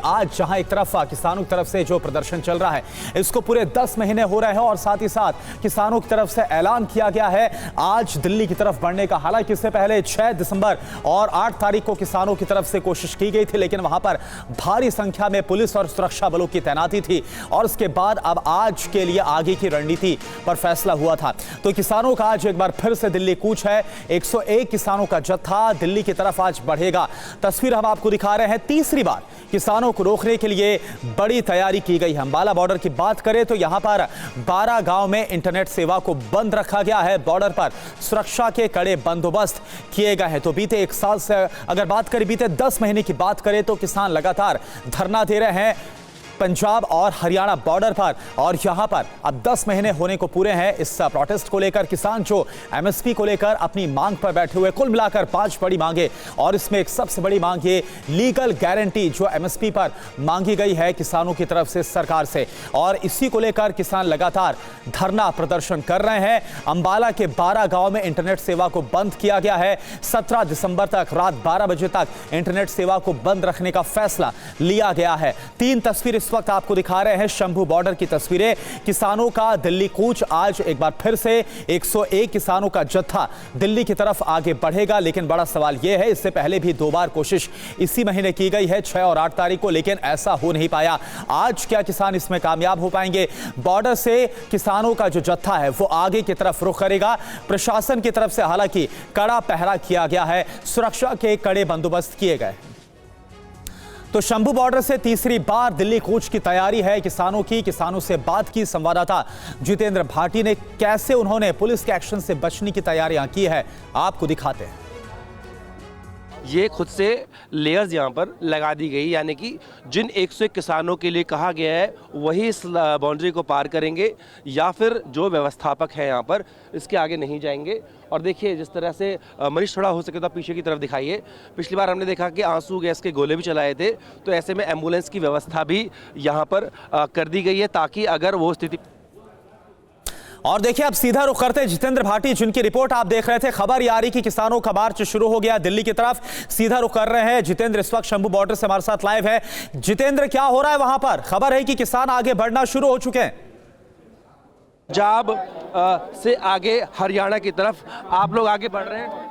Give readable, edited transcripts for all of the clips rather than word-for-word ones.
आज जहां एक तरफ किसानों की तरफ से जो प्रदर्शन चल रहा है इसको पूरे 10 महीने हो रहे हैं और साथ ही साथ किसानों की तरफ से ऐलान किया गया है आज दिल्ली की तरफ बढ़ने का। हालांकि इससे पहले 6 दिसंबर और 8 तारीख को किसानों की तरफ से कोशिश की गई थी, लेकिन वहां पर भारी संख्या में पुलिस और सुरक्षा बलों की तैनाती थी और उसके बाद अब आज के लिए आगे की रणनीति पर फैसला हुआ था। तो किसानों का आज एक बार फिर से दिल्ली कूच है। 101 किसानों का जत्था दिल्ली की तरफ आज बढ़ेगा। तस्वीर हम आपको दिखा रहे हैं। तीसरी बार किसानों को रोकने के लिए बड़ी तैयारी की गई है। अंबाला बॉर्डर की बात करें तो यहां पर 12 गांव में इंटरनेट सेवा को बंद रखा गया है। बॉर्डर पर सुरक्षा के कड़े बंदोबस्त किए गए हैं। तो बीते 1 साल से अगर बात करें, बीते 10 महीने की बात करें तो किसान लगातार धरना दे रहे हैं पंजाब और हरियाणा बॉर्डर पर, और यहां पर अब 10 महीने होने को पूरे हैं इस प्रोटेस्ट को लेकर। किसान जो एमएसपी को लेकर अपनी मांग पर बैठे हुए, कुल मिलाकर 5 बड़ी मांगे, और इसमें एक सबसे बड़ी मांग ये लीगल गारंटी जो एमएसपी पर मांगी गई है किसानों की तरफ से सरकार से, और इसी को लेकर किसान लगातार धरना प्रदर्शन कर रहे हैं। अंबाला के 12 गांव में इंटरनेट सेवा को बंद किया गया है। 17 दिसंबर तक रात 12 बजे तक इंटरनेट सेवा को बंद रखने का फैसला लिया गया है। 3 तस्वीर इस वक्त आपको दिखा रहे हैं शंभू बॉर्डर की तस्वीरें। किसानों का दिल्ली कूच आज एक बार फिर से 101 किसानों का जत्था दिल्ली की तरफ आगे बढ़ेगा। लेकिन बड़ा सवाल यह है, इससे पहले भी 2 बार कोशिश इसी महीने की गई है 6 और 8 तारीख को, लेकिन ऐसा हो नहीं पाया। आज क्या किसान इसमें कामयाब हो पाएंगे? बॉर्डर से किसानों का जो जत्था है वो आगे की तरफ रुख करेगा। प्रशासन की तरफ से हालांकि कड़ा पहरा किया गया है, सुरक्षा के कड़े बंदोबस्त किए गए। तो शंभू बॉर्डर से तीसरी बार दिल्ली कूच की तैयारी है किसानों की। किसानों से बात की संवाददाता जितेंद्र भाटी ने, कैसे उन्होंने पुलिस के एक्शन से बचने की तैयारियां की है आपको दिखाते हैं। ये खुद से लेयर्स यहाँ पर लगा दी गई, यानी कि जिन 101 किसानों के लिए कहा गया है वही इस बाउंड्री को पार करेंगे, या फिर जो व्यवस्थापक है यहाँ पर इसके आगे नहीं जाएंगे। और देखिए जिस तरह से मरीज थोड़ा हो सके तो पीछे की तरफ दिखाइए। पिछली बार हमने देखा कि आंसू गैस के गोले भी चलाए थे, तो ऐसे में एम्बुलेंस की व्यवस्था भी यहाँ पर कर दी गई है ताकि अगर वो स्थिति। और देखिए अब सीधा रुख करते हैं जितेंद्र भाटी, जिनकी रिपोर्ट आप देख रहे थे। खबर ये आ रही कि किसानों का मार्च शुरू हो गया दिल्ली की तरफ। सीधा रुख कर रहे हैं जितेंद्र, इस वक्त शंभू बॉर्डर से हमारे साथ लाइव है। जितेंद्र, क्या हो रहा है वहां पर? खबर है कि किसान आगे बढ़ना शुरू हो चुके हैं। पंजाब से आगे हरियाणा की तरफ आप लोग आगे बढ़ रहे हैं,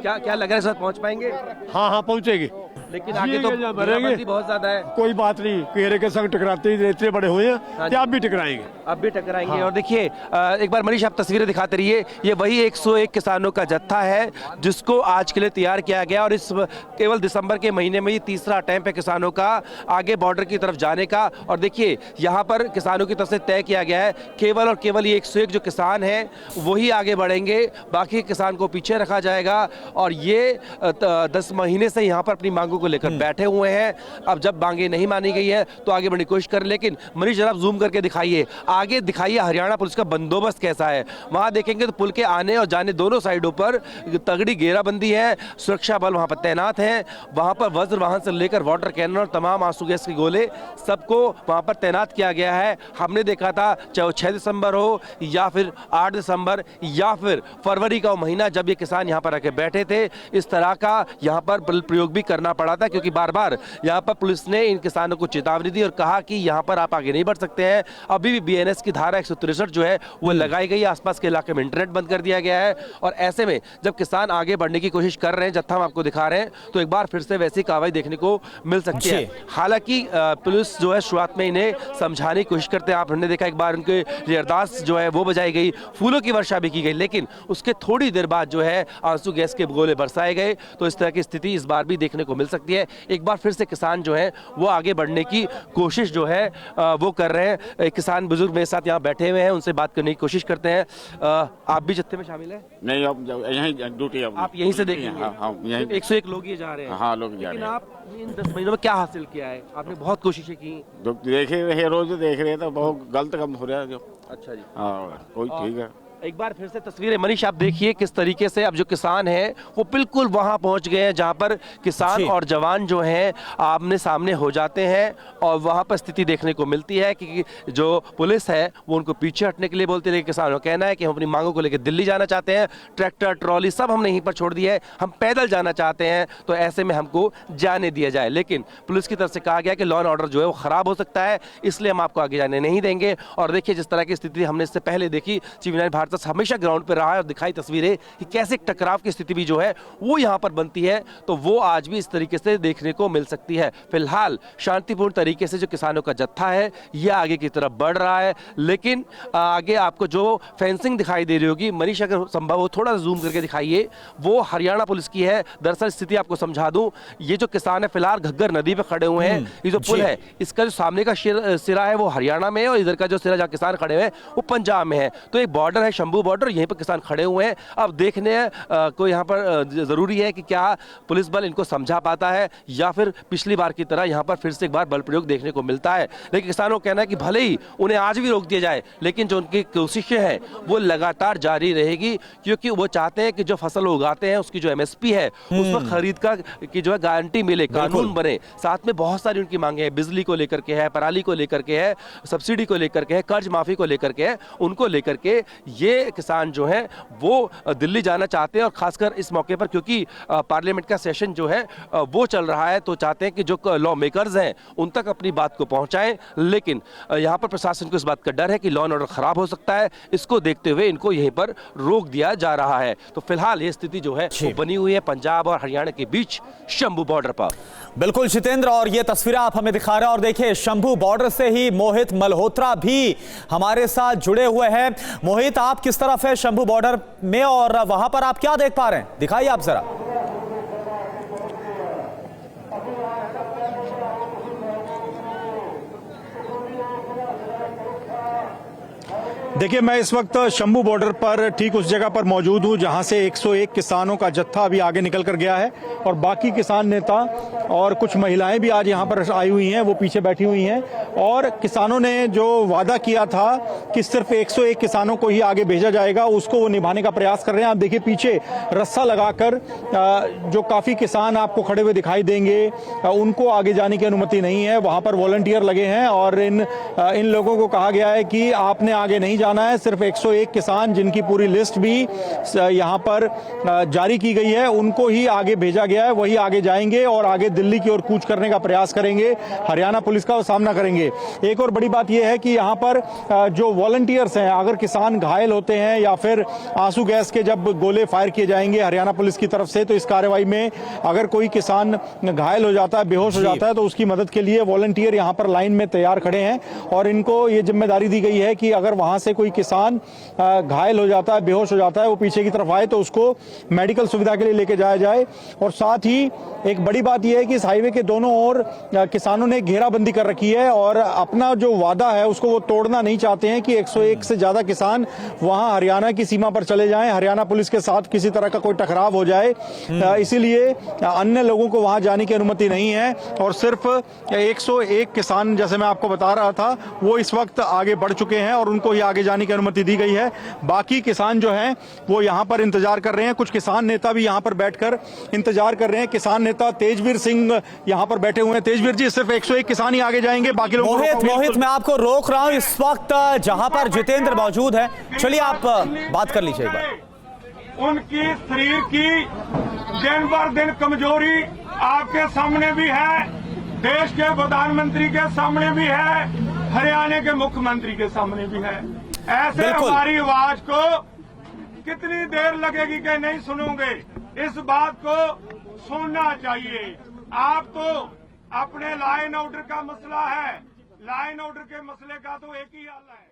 क्या लग रहा है, सर पहुंच पाएंगे? हाँ पहुंचेगी, लेकिन आगे तो घेराबंदी बहुत ज्यादा है। कोई बात नहीं, घेरे के संग टकराते ही इतने बड़े हुए हैं, आप भी टकराएंगे। अब भी टकराएंगे। हाँ। और देखिए एक बार मनीष आप तस्वीरें दिखाते रहिए। ये वही 101 किसानों का जत्था है जिसको आज के लिए तैयार किया गया, और इस केवल दिसंबर के महीने में ये तीसरा अटेम्प्ट है किसानों का आगे बॉर्डर की तरफ जाने का। और देखिए यहाँ पर किसानों की तरफ से तय किया गया है केवल और केवल ये 101 जो किसान हैं वही आगे बढ़ेंगे, बाकी किसान को पीछे रखा जाएगा। और ये 10 महीने से यहाँ पर अपनी मांगों को लेकर बैठे हुए हैं। अब जब मांगे नहीं मानी गई है तो आगे बढ़ने की कोशिश कर। लेकिन मनीष जरा जूम करके दिखाइए, आगे दिखाइए हरियाणा पुलिस का बंदोबस्त कैसा है। वहां देखेंगे तो पुल के आने और जाने दोनों साइडों पर तगड़ी घेराबंदी है, सुरक्षा बल वहां पर तैनात हैं। वहां पर वज्र वाहन से लेकर वाटर कैनन और तमाम आंसू गैस के गोले सबको वहां पर तैनात किया गया है। हमने देखा था चाहे वो 6 दिसंबर हो या फिर 8 दिसंबर या फिर फरवरी का महीना, जब ये किसान यहाँ पर आके बैठे थे, इस तरह का यहाँ पर बल प्रयोग भी करना पड़ा था, क्योंकि बार बार यहाँ पर पुलिस ने इन किसानों को चेतावनी दी और कहा कि यहाँ पर आप आगे नहीं बढ़ सकते हैं। अभी भी बीएनएस की धारा 163 जो है वो लगाई गई, आसपास के इलाके में इंटरनेट बंद कर दिया गया है। और ऐसे में जब किसान आगे बढ़ने की कोशिश कर रहे हैं, जत्था हम आपको दिखा रहे हैं, तो एक बार फिर से वैसी कार्रवाई देखने को मिल सकती है। हालांकि पुलिस जो है शुरुआत में इन्हें समझाने की कोशिश करते हैं। आपने देखा एक बार उनके अरदास जो है वो बजाई गई, फूलों की वर्षा भी की गई, लेकिन उसके थोड़ी देर बाद जो है आंसू गैस के गोले बरसाए गए। तो इस तरह की स्थिति इस बार भी देखने को मिल सकती है। एक बार फिर से किसान जो है वो आगे बढ़ने की कोशिश जो है वो कर रहे हैं। किसान बुजुर्ग मेरे साथ यहाँ बैठे हुए हैं, उनसे बात करने की कोशिश करते हैं। आप भी जत्थे में शामिल हैं? नहीं, अब यहीं ड्यूटी आप यहीं से देखेंगे? हाँ, यहीं 101 लोग ये जा रहे हैं। हाँ, लोग जा रहे हैं। लेकिन आप इन 10 महीनों में क्या हासिल किया है? आपने बहुत कोशिशें की, जो देखे रहे रोज देख रहे हैं, तो बहुत गलत काम हो रहा है जो। अच्छा जी। हाँ, कोई ठीक है। एक बार फिर से तस्वीरें मनीष आप देखिए किस तरीके से अब जो किसान हैं वो बिल्कुल वहां पहुंच गए हैं जहां पर किसान और जवान जो हैं आमने सामने हो जाते हैं और वहां पर स्थिति देखने को मिलती है कि जो पुलिस है वो उनको पीछे हटने के लिए बोलती है, लेकिन किसानों का कहना है कि हम अपनी मांगों को लेकर दिल्ली जाना चाहते हैं, ट्रैक्टर ट्रॉली सब हमने यहीं पर छोड़ दिया है, हम पैदल जाना चाहते हैं, तो ऐसे में हमको जाने दिया जाए। लेकिन पुलिस की तरफ से कहा गया कि लॉ एंड ऑर्डर जो है वो खराब हो सकता है, इसलिए हम आपको आगे जाने नहीं देंगे। और देखिए जिस तरह की स्थिति हमने इससे पहले देखी, चीफ विनायक भारत हमेशा ग्राउंड पर रहा है और दिखाई तस्वीरें कि कैसे टकराव की स्थिति भी जो है वो यहां पर बनती है, तो वो आज भी इस तरीके से देखने को मिल सकती है। फिलहाल शांतिपूर्ण तरीके से जो किसानों का जत्था है ये आगे की तरफ बढ़ रहा है, लेकिन आगे आपको जो फेंसिंग दिखाई दे रही होगी, मनीष अगर संभव हो थोड़ा जूम करके दिखाइए, वो हरियाणा पुलिस की है। दरअसल स्थिति आपको समझा दूं, ये जो किसान है फिलहाल घग्गर नदी पे खड़े हुए हैं, ये जो पुल है इसका जो सामने का सिरा है वो हरियाणा में है और इधर का जो सिरा जहाँ किसान खड़े हुए हैं वो पंजाब में है। तो एक बॉर्डर है शंभू बॉर्डर, यहीं पर किसान खड़े हुए हैं। अब देखने को यहाँ पर जरूरी है कि क्या पुलिस बल इनको समझा पाता है या फिर पिछली बार की तरह यहाँ पर फिर से एक बार बल प्रयोग देखने को मिलता है। लेकिन किसानों का कहना है कि भले ही उन्हें आज भी रोक दिया जाए, लेकिन जो उनकी कोशिशें हैं वो लगातार जारी रहेगी, क्योंकि वो चाहते हैं कि जो फसल उगाते हैं उसकी जो एमएसपी है उस पर खरीद का की जो है गारंटी मिले, कानून बने। साथ में बहुत सारी उनकी मांगे हैं, बिजली को लेकर के है, पराली को लेकर के है, सब्सिडी को लेकर के है, कर्ज माफी को लेकर के है, उनको लेकर के ये किसान जो है वो दिल्ली जाना चाहते हैं। और खासकर इस मौके पर क्योंकि पार्लियामेंट का सेशन जो है वो चल रहा है, तो चाहते हैं कि जो लॉ मेकर्स हैं उन तक अपनी बात को पहुंचाएं। लेकिन यहाँ पर प्रशासन को इस बात का डर है कि लॉ एंड ऑर्डर खराब हो सकता है, इसको देखते हुए इनको यहीं पर रोक दिया जा रहा है। तो फिलहाल ये स्थिति जो है वो बनी हुई है पंजाब और हरियाणा के बीच शंभू बॉर्डर पर। बिल्कुल जितेंद्र, और ये तस्वीरें आप हमें दिखा रहे हैं और देखिए शंभू बॉर्डर से ही मोहित मल्होत्रा भी हमारे साथ जुड़े हुए हैं। मोहित, आप किस तरफ है शंभू बॉर्डर में और वहां पर आप क्या देख पा रहे हैं, दिखाइए आप जरा। देखिए, मैं इस वक्त शंभू बॉर्डर पर ठीक उस जगह पर मौजूद हूं जहां से 101 किसानों का जत्था अभी आगे निकल कर गया है और बाकी किसान नेता और कुछ महिलाएं भी आज यहां पर आई हुई हैं, वो पीछे बैठी हुई हैं। और किसानों ने जो वादा किया था कि सिर्फ 101 किसानों को ही आगे भेजा जाएगा, उसको वो निभाने का प्रयास कर रहे हैं। आप देखिए पीछे रस्सा लगाकर जो काफी किसान आपको खड़े हुए दिखाई देंगे, उनको आगे जाने की अनुमति नहीं है। वहां पर वॉलंटियर लगे हैं और इन लोगों को कहा गया है कि आपने आगे नहीं जाना है। सिर्फ 101 किसान जिनकी पूरी लिस्ट भी यहां पर जारी की गई है, उनको ही आगे भेजा गया है, वही आगे जाएंगे और आगे दिल्ली की ओर कूच करने का प्रयास करेंगे, हरियाणा पुलिस का सामना करेंगे। एक और बड़ी बात यह है कि यहां पर जो वॉलंटियर्स हैं, अगर किसान घायल होते हैं या फिर आंसू गैस के जब गोले फायर किए जाएंगे हरियाणा पुलिस की तरफ से, तो इस कार्रवाई में अगर कोई किसान घायल हो जाता है, बेहोश हो जाता है, तो उसकी मदद के लिए वॉलंटियर यहां पर लाइन में तैयार खड़े हैं। और इनको ये जिम्मेदारी दी गई है कि अगर वहां से कोई किसान घायल हो जाता है, बेहोश हो जाता है, वो पीछे की तरफ आए तो उसको मेडिकल सुविधा के लिए लेके जाया जाए। और साथ ही एक बड़ी बात यह है कि इस हाईवे के दोनों ओर किसानों ने घेराबंदी कर रखी है और अपना जो वादा है उसको वो तोड़ना नहीं चाहते हैं कि 101 से ज्यादा किसान वहां हरियाणा की सीमा पर चले जाएं, हरियाणा पुलिस के साथ किसी तरह का कोई टकराव हो जाए, इसीलिए अन्य लोगों को वहां जाने की अनुमति नहीं है। और सिर्फ 101 किसान, जैसे मैं आपको बता रहा था, वो इस वक्त आगे बढ़ चुके हैं और उनको ही आगे जाने की अनुमति दी गई है। बाकी किसान जो हैं वो यहां पर इंतजार कर रहे हैं। कुछ किसान नेता भी यहां पर बैठकर इंतजार कर रहे हैं। किसान नेता तेजवीर सिंह यहां पर बैठे हुए हैं। तेजवीर जी, सिर्फ 101 किसान ही आगे जाएंगे, बाकी लोग मोहित मैं आपको रोक रहा हूं इस वक्त जहां पर जितेंद्र मौजूद है, चलिए आप बात कर लीजिए एक बार। उनकी शरीर की दिन बर दिन कमजोरी आपके सामने भी है, देश के प्रधानमंत्री के सामने भी है, हरियाणा के मुख्यमंत्री के सामने भी है। ऐसे हमारी आवाज को कितनी देर लगेगी कि नहीं सुनोगे, इस बात को सुनना चाहिए। आप तो अपने लॉ एंड ऑर्डर का मसला है, लॉ एंड ऑर्डर के मसले का तो एक ही हल है।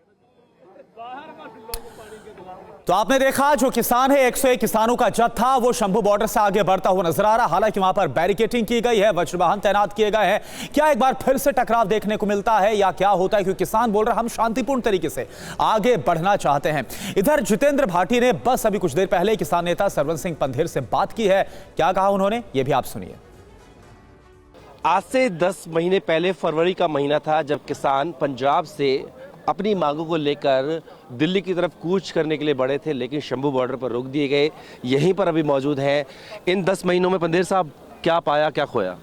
तो आपने देखा जो किसान है, 101 किसानों का जत्था वो शंभू बॉर्डर से आगे बढ़ता हुआ नजर आ रहा। हालांकि वहां पर बैरिकेटिंग की गई है, वज्र वाहन तैनात किए गए हैं। क्या एक बार फिर से टकराव देखने को मिलता है या क्या होता है, क्योंकि किसान बोल रहे हम शांतिपूर्ण तरीके से आगे बढ़ना चाहते हैं। इधर जितेंद्र भाटी ने बस अभी कुछ देर पहले किसान नेता सरवण सिंह पंधेर से बात की है। क्या कहा उन्होंने, ये भी आप सुनिए। आज से 10 महीने पहले फरवरी का महीना था जब किसान पंजाब से अपनी मांगों को लेकर दिल्ली की तरफ कूच करने के लिए बढ़े थे, लेकिन शंभू बॉर्डर पर रोक दिए गए। यहीं पर अभी मौजूद हैं। इन 10 महीनों में पंदेर साहब क्या पाया, क्या खोया?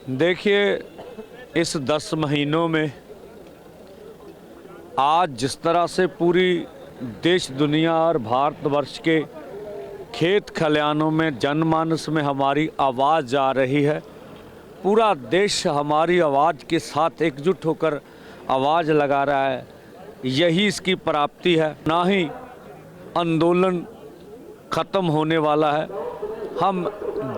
देखिए, इस 10 महीनों में आज जिस तरह से पूरी देश दुनिया और भारतवर्ष के खेत खलिहानों में जनमानस में हमारी आवाज़ जा रही है, पूरा देश हमारी आवाज़ के साथ एकजुट होकर आवाज़ लगा रहा है, यही इसकी प्राप्ति है। ना ही आंदोलन ख़त्म होने वाला है। हम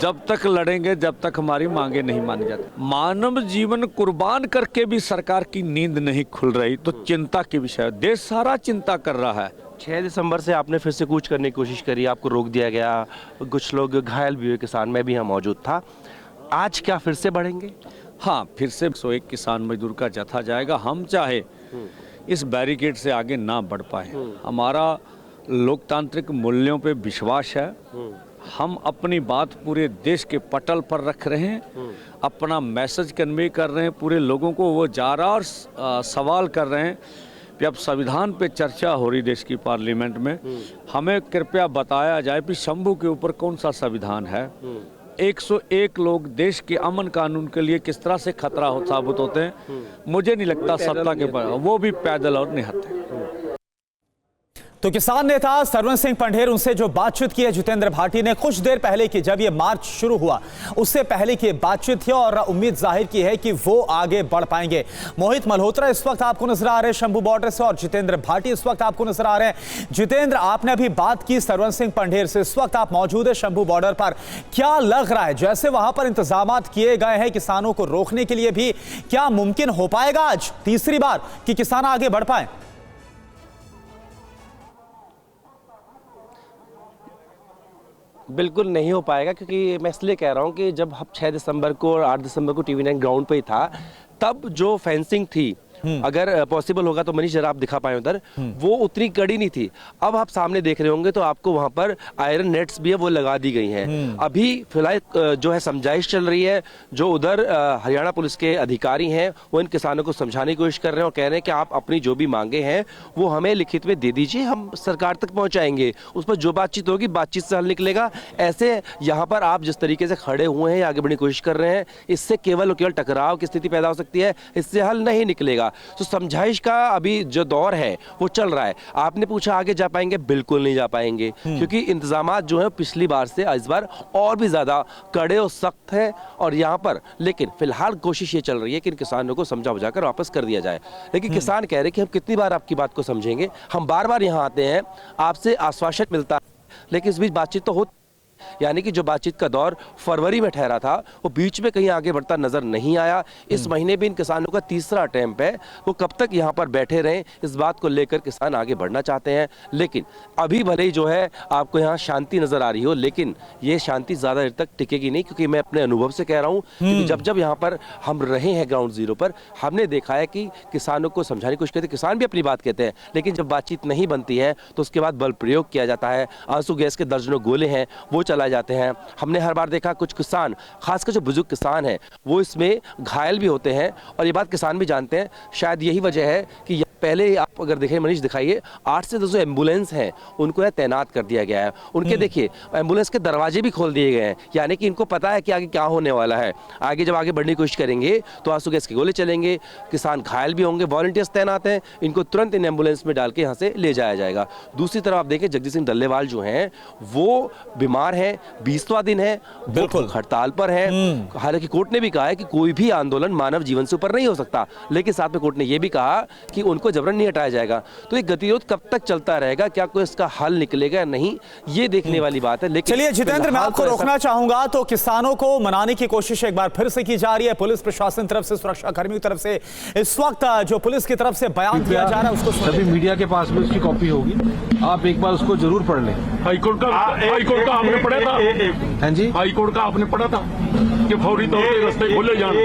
जब तक लड़ेंगे जब तक हमारी मांगे नहीं मानी जाती। मानव जीवन कुर्बान करके भी सरकार की नींद नहीं खुल रही, तो चिंता की विषय है। देश सारा चिंता कर रहा है। 6 दिसंबर से आपने फिर से कूच करने की कोशिश करी, आपको रोक दिया गया, कुछ लोग घायल भी हुए किसान, मैं भी यहाँ मौजूद था। आज क्या फिर से बढ़ेंगे? हाँ, फिर से 101 किसान मजदूर का जत्था जाएगा। हम चाहे इस बैरिकेड से आगे ना बढ़ पाए, हमारा लोकतांत्रिक मूल्यों पे विश्वास है। हम अपनी बात पूरे देश के पटल पर रख रहे हैं, अपना मैसेज कन्वे कर रहे हैं पूरे लोगों को। वो जा रहा और सवाल कर रहे हैं कि अब संविधान पे चर्चा हो रही देश की पार्लियामेंट में, हमें कृपया बताया जाए कि शंभू के ऊपर कौन सा संविधान है। 101 लोग देश के अमन कानून के लिए किस तरह से खतरा साबित होते हैं, मुझे नहीं लगता सत्ता के पर, वो भी पैदल और निहत्थे। तो किसान नेता सरवन सिंह पंढेर, उनसे जो बातचीत की है जितेंद्र भाटी ने कुछ देर पहले की, जब ये मार्च शुरू हुआ उससे पहले की बातचीत थी और उम्मीद जाहिर की है कि वो आगे बढ़ पाएंगे। मोहित मल्होत्रा इस वक्त आपको नजर आ रहे हैं शंभू बॉर्डर से और जितेंद्र भाटी इस वक्त आपको नजर आ रहे हैं। जितेंद्र, आपने अभी बात की सरवन सिंह पंढेर से, इस वक्त आप मौजूद है शंभू बॉर्डर पर। क्या लग रहा है, जैसे वहां पर इंतजाम किए गए हैं किसानों को रोकने के लिए भी, क्या मुमकिन हो पाएगा आज तीसरी बार कि किसान आगे बढ़ पाए? बिल्कुल नहीं हो पाएगा, क्योंकि मैं इसलिए कह रहा हूँ कि जब हम 6 दिसंबर को और 8 दिसंबर को TV9 ग्राउंड पे ही था, तब जो फेंसिंग थी, अगर पॉसिबल होगा तो मनीष जरा आप दिखा पाए उधर, वो उतनी कड़ी नहीं थी। अब आप सामने देख रहे होंगे तो आपको वहां पर आयरन नेट्स भी है, वो लगा दी गई हैं। अभी फिलहाल जो है समझाइश चल रही है। जो उधर हरियाणा पुलिस के अधिकारी हैं वो इन किसानों को समझाने की कोशिश कर रहे हैं और कह रहे हैं कि आप अपनी जो भी मांगे हैं वो हमें लिखित में दे दीजिए, हम सरकार तक पहुंचाएंगे, उस पर जो बातचीत होगी बातचीत से हल निकलेगा। ऐसे यहाँ पर आप जिस तरीके से खड़े हुए हैं, आगे बढ़ने की कोशिश कर रहे हैं, इससे केवल और केवल टकराव की स्थिति पैदा हो सकती है, इससे हल नहीं निकलेगा। तो समझाइश का अभी जो दौर है वो चल रहा है। आपने पूछा आगे जा पाएंगे, बिल्कुल नहीं जा पाएंगे, क्योंकि इंतजामात जो है पिछली बार से इस बार और भी ज्यादा कड़े और सख्त है। और यहाँ पर लेकिन फिलहाल कोशिश ये चल रही है कि इन किसानों को समझा बुझाकर वापस कर दिया जाए। लेकिन किसान कह रहे हैं कि हम कितनी बार आपकी बात को समझेंगे, हम बार बार यहाँ आते हैं, आपसे आश्वासन मिलता है, लेकिन इस बीच बातचीत तो हो, यानी कि जो बातचीत का दौर फरवरी में ठहरा था वो बीच में कहीं आगे बढ़ता नजर नहीं आया। इस महीने भी इन किसानों का तीसरा अटेम्प्ट है, वो कब तक यहाँ पर बैठे रहें, इस बात को लेकर किसान आगे बढ़ना चाहते हैं। लेकिन अभी भले ही जो है आपको यहाँ शांति नजर आ रही हो, लेकिन ये शांति ज्यादा देर तक टिकेगी नहीं, क्योंकि मैं अपने अनुभव से कह रहा हूँ, क्योंकि जब जब यहाँ पर हम रहे हैं ग्राउंड जीरो पर, हमने देखा है कि किसानों को समझाने की कोशिश करते, किसान भी अपनी बात कहते हैं, लेकिन जब बातचीत नहीं बनती है तो उसके बाद बल प्रयोग किया जाता है, आंसू गैस के दर्जनों गोले हैं वो चलाए जाते हैं। हमने हर बार देखा कुछ किसान, खासकर जो बुजुर्ग किसान हैं, वो इसमें घायल भी होते हैं। और ये बात किसान भी जानते हैं। शायद यही वजह है कि पहले आप अगर देखें, मनीष दिखाइए, 8 से 10 एम्बुलेंस हैं उनको है तैनात कर दिया गया है। उनके देखिए एम्बुलेंस के दरवाजे भी खोल दिए गए हैं, यानी कि इनको पता है कि आगे क्या होने वाला है। आगे जब आगे बढ़ने की कोशिश करेंगे तो आंसू गैस के गोले चलेंगे, किसान घायल भी होंगे, वॉलंटियर्स तैनात हैं, इनको तुरंत इन एम्बुलेंस में डाल के यहाँ से ले जाया जाएगा। दूसरी तरफ आप देखें जगजीत सिंह डल्लेवाल जो हैं वो बीमार हैं, 20वां दिन है, बिल्कुल हड़ताल पर है। हालांकि कोर्ट ने भी कहा है कि कोई भी आंदोलन मानव जीवन से ऊपर नहीं हो सकता, लेकिन साथ में कोर्ट ने यह भी कहा कि उनको जबरन नहीं हटाया जाएगा। तो ये गतिरोध कब तक चलता रहेगा, क्या कोई इसका हल निकलेगा या नहीं, ये देखने वाली बात है। लेकिन चलिए जितेंद्र, मैं आपको रोकना चाहूंगा। तो किसानों को मनाने की कोशिश एक बार फिर से की जा रही है, पुलिस प्रशासन तरफ से, सुरक्षा कर्मियों की तरफ से। इस वक्त जो पुलिस की तरफ से बयान दिया जा रहा है उसको सभी मीडिया के पास भी उसकी कॉपी होगी, आप एक बार उसको जरूर पढ़ लें। हाईकोर्ट का आपने पढ़ा था? हाँ जी, हाईकोर्ट का आपने पढ़ा था कि फौरी तौर पे रास्ते खोले जाने?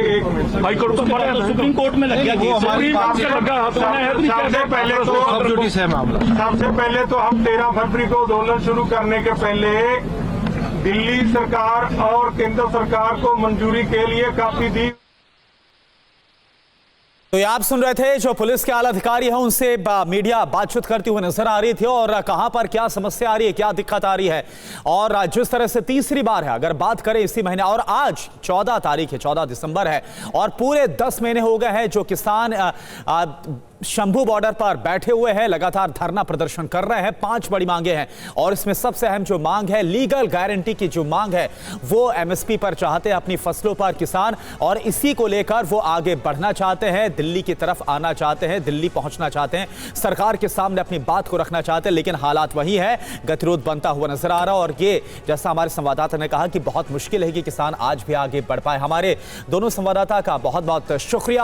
हाईकोर्ट तो पढ़ा है, सुप्रीम कोर्ट में लग गया, सुप्रीम कोर्ट से लगा सबसे पहले तो सब ड्यूटी से है मामला। सबसे पहले तो हम 13 फरवरी को आंदोलन शुरू करने के पहले दिल्ली सरकार और केंद्र सरकार को मंजूरी के लिए काफी दी। तो ये आप सुन रहे थे जो पुलिस के आला अधिकारी हैं उनसे मीडिया बातचीत करती हुई नजर आ रही थी और कहां पर क्या समस्या आ रही है, क्या दिक्कत आ रही है। और जिस तरह से तीसरी बार है, अगर बात करें इसी महीने, और आज 14 तारीख है, 14 दिसंबर है और पूरे 10 महीने हो गए हैं जो किसान शंभू बॉर्डर पर बैठे हुए हैं, लगातार धरना प्रदर्शन कर रहे हैं। 5 बड़ी मांगे हैं और इसमें सबसे अहम जो मांग है, लीगल गारंटी की जो मांग है, वो एमएसपी पर चाहते हैं अपनी फसलों पर किसान, और इसी को लेकर वो आगे बढ़ना चाहते हैं, दिल्ली की तरफ आना चाहते हैं, दिल्ली पहुंचना चाहते हैं, सरकार के सामने अपनी बात को रखना चाहते हैं। लेकिन हालात वही है, गतिरोध बनता हुआ नजर आ रहा है और ये जैसा हमारे संवाददाता ने कहा कि बहुत मुश्किल है कि किसान आज भी आगे बढ़ पाए। हमारे दोनों संवाददाता का बहुत बहुत शुक्रिया।